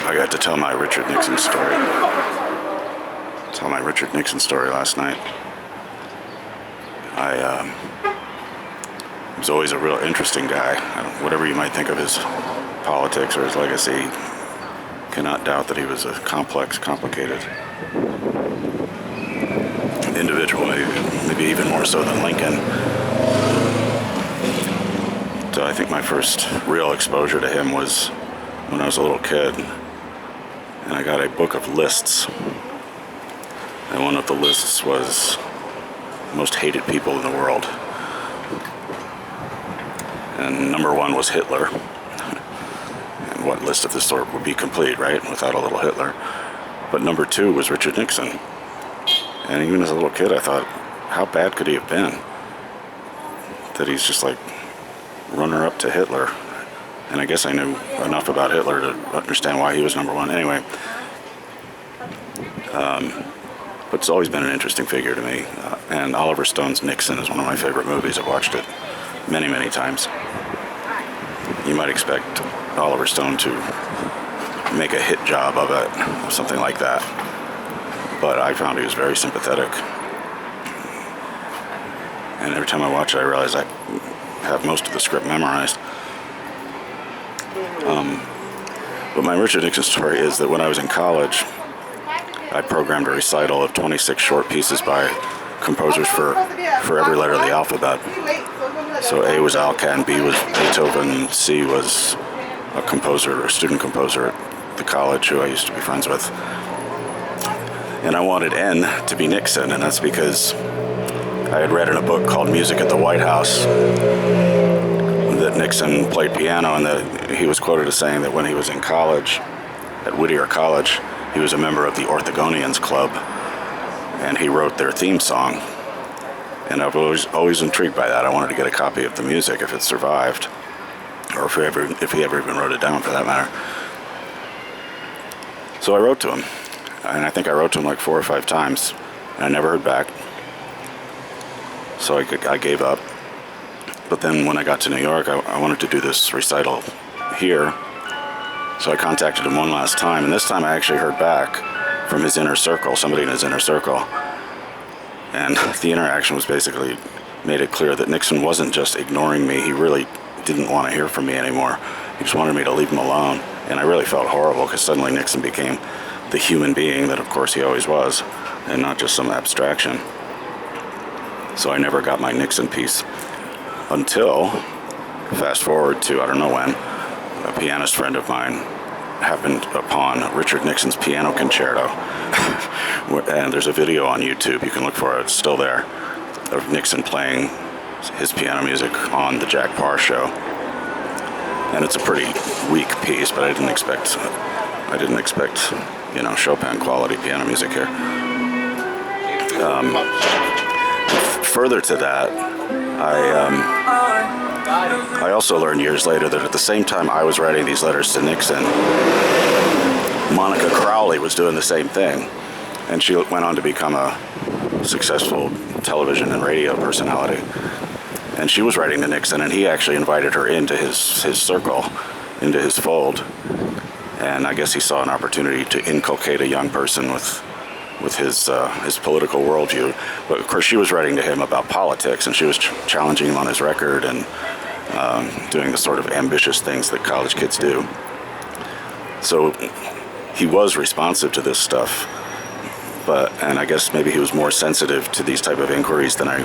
I got to tell my Richard Nixon story. Last night. I was always a real interesting guy. Whatever you might think of his politics or his legacy, cannot doubt that he was a complex, complicated individual, maybe even more so than Lincoln. So I think my first real exposure to him was when I was a little kid, and I got a book of lists. And one of the lists was most hated people in the world. And number one was Hitler. And what list of this sort would be complete, right, without a little Hitler? But number two was Richard Nixon. And even as a little kid, I thought, how bad could he have been? That he's just like runner-up to Hitler. And I guess I knew enough about Hitler to understand why he was number one. Anyway, but it's always been an interesting figure to me. And Oliver Stone's Nixon is one of my favorite movies. I've watched it many, many times. You might expect Oliver Stone to make a hit job of it, or something like that. But I found he was very sympathetic. And every time I watch it, I realize I have most of the script memorized. But my Richard Nixon story is that when I was in college, I programmed a recital of 26 short pieces by composers for every letter of the alphabet. So A was Alcan, B was Beethoven, C was a composer, a student composer at the college who I used to be friends with. And I wanted N to be Nixon, and that's because I had read in a book called Music at the White House that Nixon played piano, and that he was quoted as saying that when he was in college, at Whittier College, he was a member of the Orthogonians Club, and he wrote their theme song. And I've always intrigued by that. I wanted to get a copy of the music if it survived, or if he ever even wrote it down, for that matter. So I wrote to him, and I think I wrote to him like 4 or 5 times, and I never heard back. So I gave up. But then when I got to New York, I wanted to do this recital here. So I contacted him one last time, and this time I actually heard back from his inner circle, somebody in his inner circle. And the interaction was basically made it clear that Nixon wasn't just ignoring me. He really didn't want to hear from me anymore. He just wanted me to leave him alone. And I really felt horrible, because suddenly Nixon became the human being that, of course, he always was, and not just some abstraction. So I never got my Nixon piece until, fast forward to, I don't know when, a pianist friend of mine happened upon Richard Nixon's piano concerto. And there's a video on YouTube, you can look for it, it's still there, of Nixon playing his piano music on the Jack Paar show. And it's a pretty weak piece, but I didn't expect Chopin quality piano music here. Further to that, I also learned years later that at the same time I was writing these letters to Nixon, Monica Crowley was doing the same thing. And she went on to become a successful television and radio personality. And she was writing to Nixon, and he actually invited her into his circle, into his fold. And I guess he saw an opportunity to inculcate a young person with his political worldview. But of course she was writing to him about politics, and she was challenging him on his record and doing the sort of ambitious things that college kids do. So he was responsive to this stuff, and I guess maybe he was more sensitive to these type of inquiries than I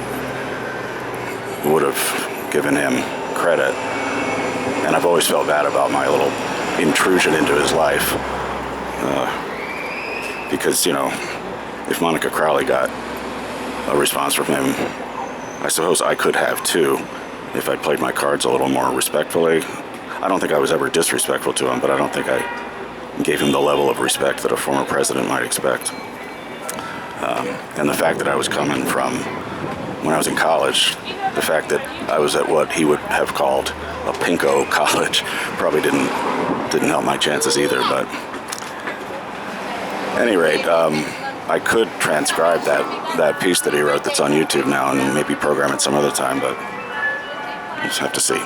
would have given him credit. And I've always felt bad about my little intrusion into his life, because, if Monica Crowley got a response from him, I suppose I could have too, if I played my cards a little more respectfully. I don't think I was ever disrespectful to him, but I don't think I gave him the level of respect that a former president might expect. And the fact that I was coming from, when I was in college, the fact that I was at what he would have called a pinko college probably didn't help my chances either. But at any rate, I could transcribe that piece that he wrote that's on YouTube now and maybe program it some other time, but we'll just have to see.